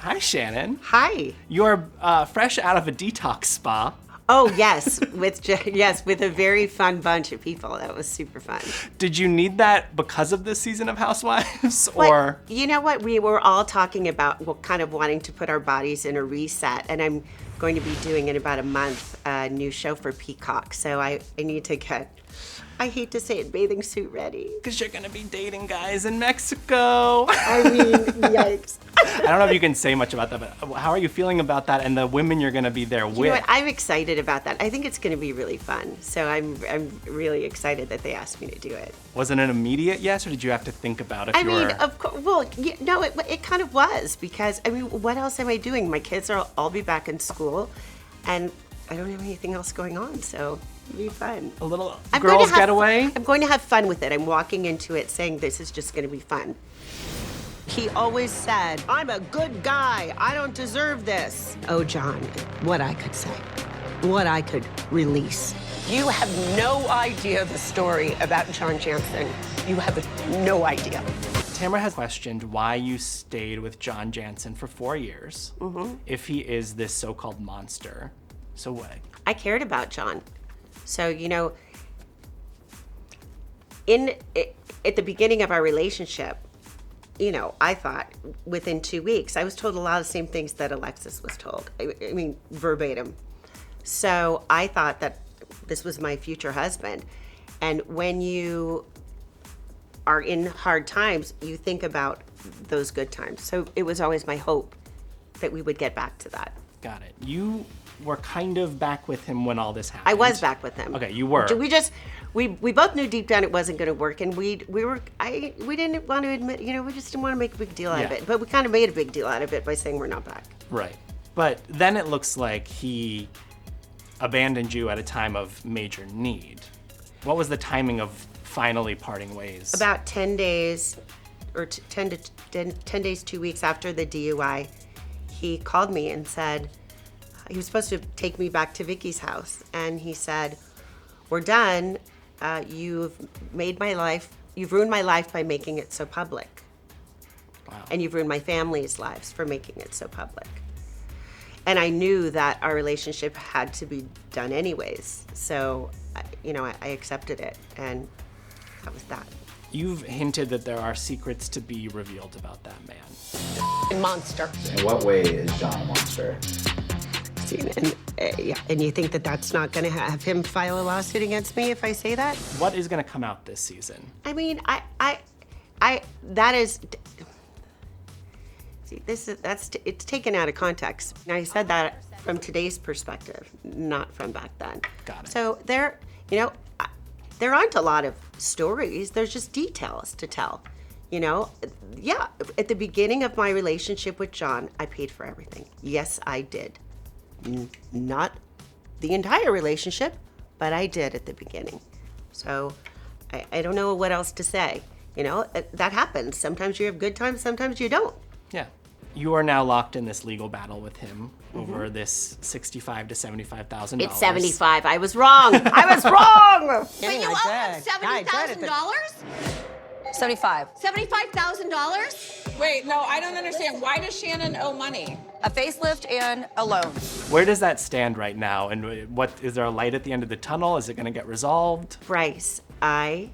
Hi, Shannon. Hi. You're fresh out of a detox spa. Oh, yes, with a very fun bunch of people. That was super fun. Did you need that because of this season of Housewives, or? You know what? We were all talking about kind of wanting to put our bodies in a reset, and I'm going to be doing in about a month a new show for Peacock. So I need to get, I hate to say it, bathing suit ready. Because you're going to be dating guys in Mexico. I mean, yikes. I don't know if you can say much about that, but how are you feeling about that and the women you're going to be there with? You know what? I'm excited about that. I think it's going to be really fun. So I'm really excited that they asked me to do it. Was it an immediate yes, or did you have to think about if I mean, of course. Well, no, it kind of was, because I mean, what else am I doing? My kids are all be back in school, and I don't have anything else going on, so it'll be fun. A little girls' getaway? I'm going to have fun with it. I'm walking into it saying this is just going to be fun. He always said, I'm a good guy. I don't deserve this. Oh, John, what I could say, what I could release. You have no idea the story about John Jansen. You have no idea. Tamara has questioned why you stayed with John Jansen for 4 years if he is this so-called monster. So what? I cared about John. So, you know, at the beginning of our relationship, you know, I thought within 2 weeks, I was told a lot of the same things that Alexis was told. I mean, verbatim. So I thought that this was my future husband. And when you are in hard times, you think about those good times. So it was always my hope that we would get back to that. Got it. You were kind of back with him when all this happened. I was back with him. Okay, you were. We both knew deep down it wasn't going to work, and we didn't want to admit, you know, we just didn't want to make a big deal out of it. But we kind of made a big deal out of it by saying we're not back. Right. But then it looks like he abandoned you at a time of major need. What was the timing of finally parting ways? About 10 days, or 10 days, 2 weeks after the DUI, he called me and said, he was supposed to take me back to Vicky's house, and he said, we're done. You've ruined my life by making it so public. Wow. And you've ruined my family's lives for making it so public. And I knew that our relationship had to be done anyways. So, you know, I accepted it, and that was that. You've hinted that there are secrets to be revealed about that man. Monster. In what way is John a monster? And you think that that's not going to have him file a lawsuit against me if I say that? What is going to come out this season? I mean, that is. See, it's taken out of context. Now, I said that from today's perspective, not from back then. Got it. So there aren't a lot of stories. There's just details to tell. You know, yeah. At the beginning of my relationship with John, I paid for everything. Yes, I did. Not the entire relationship, but I did at the beginning. So I don't know what else to say. You know, that happens. Sometimes you have good times, sometimes you don't. Yeah. You are now locked in this legal battle with him over this $65,000 to $75,000. It's 75. I was wrong. I was wrong. But you owe him $70,000? 75. $75,000? Wait, no, I don't understand. Why does Shannon owe money? A facelift and a loan. Where does that stand right now? And what is there a light at the end of the tunnel? Is it going to get resolved? Bryce, I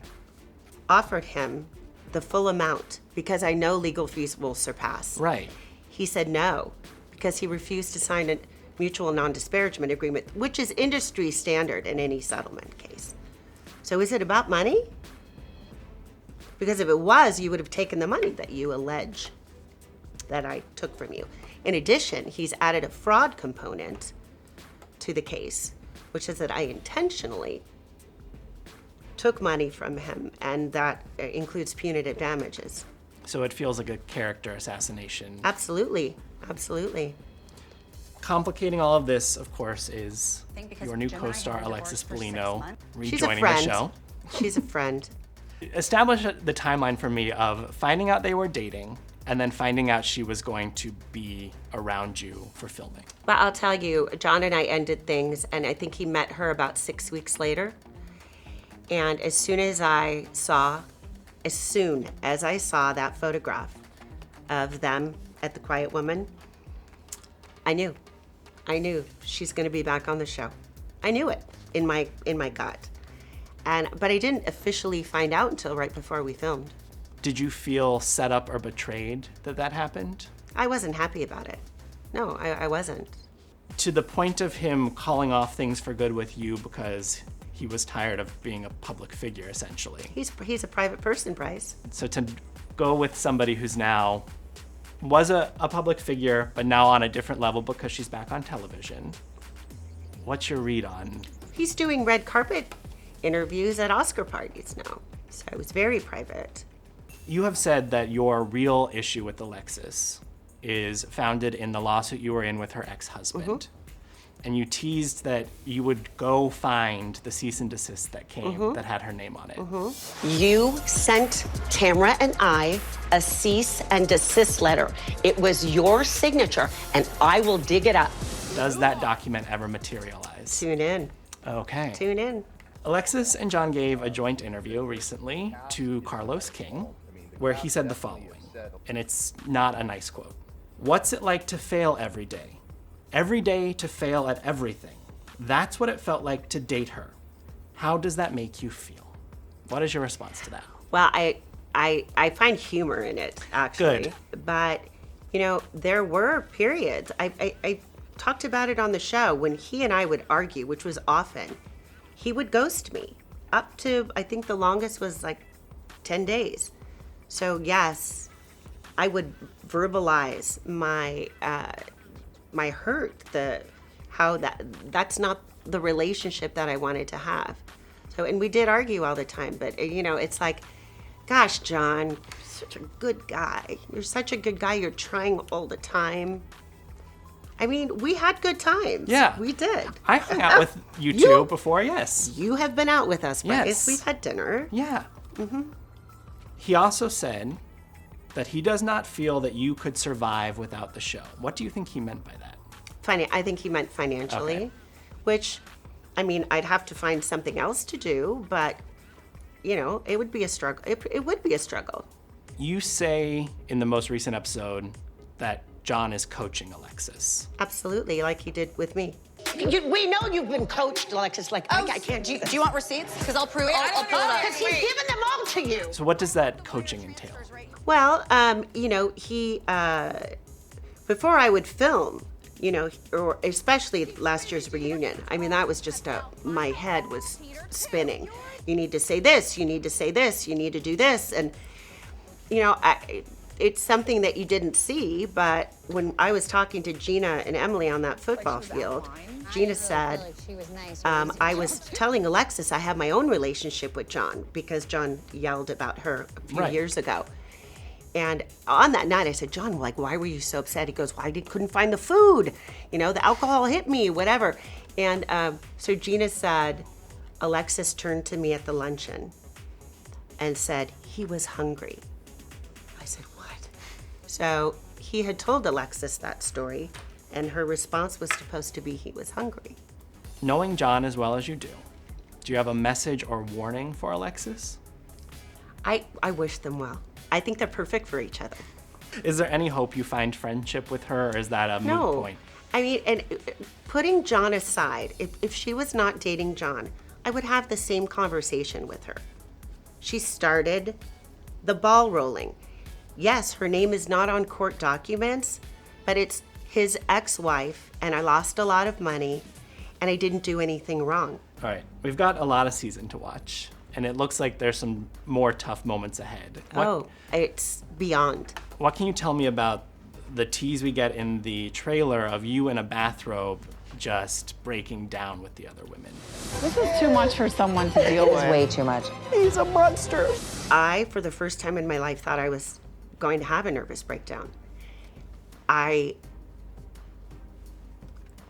offered him the full amount because I know legal fees will surpass. Right. He said no because he refused to sign a mutual non-disparagement agreement, which is industry standard in any settlement case. So is it about money? Because if it was, you would have taken the money that you allege that I took from you. In addition, he's added a fraud component to the case, which is that I intentionally took money from him, and that includes punitive damages. So it feels like a character assassination. Absolutely, absolutely. Complicating all of this, of course, is your new co-star Alexis Bellino rejoining the show. She's a friend. Establish the timeline for me of finding out they were dating and then finding out she was going to be around you for filming. But I'll tell you, John and I ended things, and I think he met her about 6 weeks later. And as soon as I saw that photograph of them at the Quiet Woman, I knew she's going to be back on the show. I knew it in my gut. But I didn't officially find out until right before we filmed. Did you feel set up or betrayed that happened? I wasn't happy about it. No, I wasn't. To the point of him calling off things for good with you because he was tired of being a public figure, essentially. He's a private person, Bryce. So to go with somebody who's now was a public figure, but now on a different level because she's back on television, what's your read on? He's doing red carpet interviews at Oscar parties now. So it was very private. You have said that your real issue with Alexis is founded in the lawsuit you were in with her ex-husband. And you teased that you would go find the cease and desist that came that had her name on it. You sent Tamara and I a cease and desist letter. It was your signature, and I will dig it up. Does that document ever materialize? Tune in. Okay. Tune in. Alexis and John gave a joint interview recently to Carlos King, where he said the following, and it's not a nice quote. "What's it like to fail every day? Every day to fail at everything. That's what it felt like to date her. How does that make you feel?" What is your response to that? Well, I find humor in it, actually. Good. But, you know, there were periods. I talked about it on the show when he and I would argue, which was often. He would ghost me up to, I think the longest was like 10 days. So yes, I would verbalize my my hurt, that's not the relationship that I wanted to have. So, and we did argue all the time, but you know, it's like, gosh, John, you're such a good guy. You're such a good guy. You're trying all the time. I mean, we had good times. Yeah. We did. I hung out with you two before, yes. You have been out with us, Bryce. Yes. We've had dinner. Yeah. He also said that he does not feel that you could survive without the show. What do you think he meant by that? I think he meant financially, Okay. which, I mean, I'd have to find something else to do, but, you know, it would be a struggle. It would be a struggle. You say in the most recent episode that John is coaching Alexis. Absolutely, like he did with me. We know you've been coached, Alexis. Like, I can't Do you want receipts? Because I'll prove. I'll pull it up. Because he's given them all to you. So what does that coaching entail? Well, you know, he, before I would film, you know, or especially last year's reunion, I mean, that was just my head was spinning. You need to say this, you need to say this, you need to do this. And, you know, it's something that you didn't see, but when I was talking to Gina and Emily on that football field, Gina said, I was telling Alexis I have my own relationship with John because John yelled about her a few years ago. And on that night, I said, John, like, why were you so upset? He goes, well, I couldn't find the food. You know, the alcohol hit me, whatever. And so Gina said, Alexis turned to me at the luncheon and said, he was hungry. I said, what? So he had told Alexis that story, and her response was supposed to be he was hungry. Knowing John as well as you do you have a message or warning for Alexis? I wish them well. I think they're perfect for each other. Is there any hope you find friendship with her, or is that a moot point? I mean, and putting John aside, if she was not dating John, I would have the same conversation with her. She started the ball rolling. Yes, her name is not on court documents, but it's his ex-wife, and I lost a lot of money, and I didn't do anything wrong. All right, we've got a lot of season to watch, and it looks like there's some more tough moments ahead. It's beyond. What can you tell me about the tease we get in the trailer of you in a bathrobe just breaking down with the other women? This is too much for someone to deal with. Way too much. He's a monster. I, for the first time in my life, thought I was going to have a nervous breakdown. I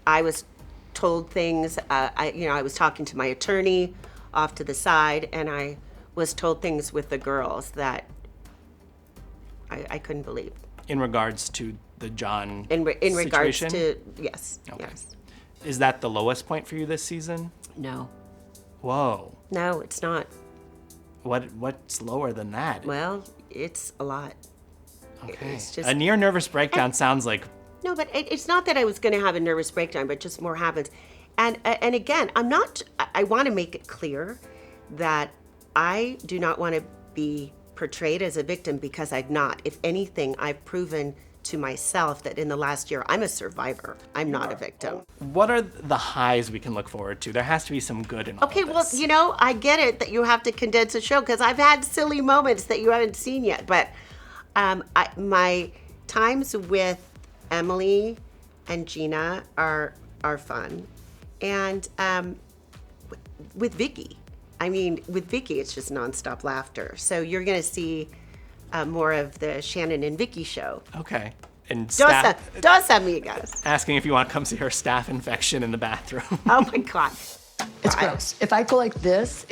was told things, I was talking to my attorney off to the side, and I was told things with the girls that I couldn't believe. In regards to the John In regards situation? to, yes, Okay. yes. Is that the lowest point for you this season? No, Whoa. no, it's not. What's lower than that? Well, it's a lot. Okay. It's just, A near nervous breakdown sounds like No, but it's not that I was going to have a nervous breakdown, but just more happens. And again, I want to make it clear that I do not want to be portrayed as a victim because I'm not. If anything, I've proven to myself that in the last year, I'm a survivor. I'm not a victim. What are the highs we can look forward to? There has to be some good in all Okay, of well, this. I get it that you have to condense a show because I've had silly moments that you haven't seen yet. But my times with Emily and Gina are fun. And with Vicky, with Vicky, it's just nonstop laughter. So you're going to see more of the Shannon and Vicky show. Okay. And Dos staff, amigas. asking if you want to come see her staph infection in the bathroom. Oh my God. It's gross. If I go like this,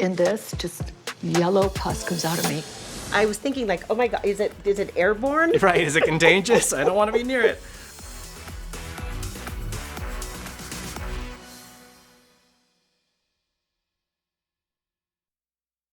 just yellow pus comes out of me. I was thinking like, oh my God, is it airborne? Right, is it contagious? I don't want to be near it.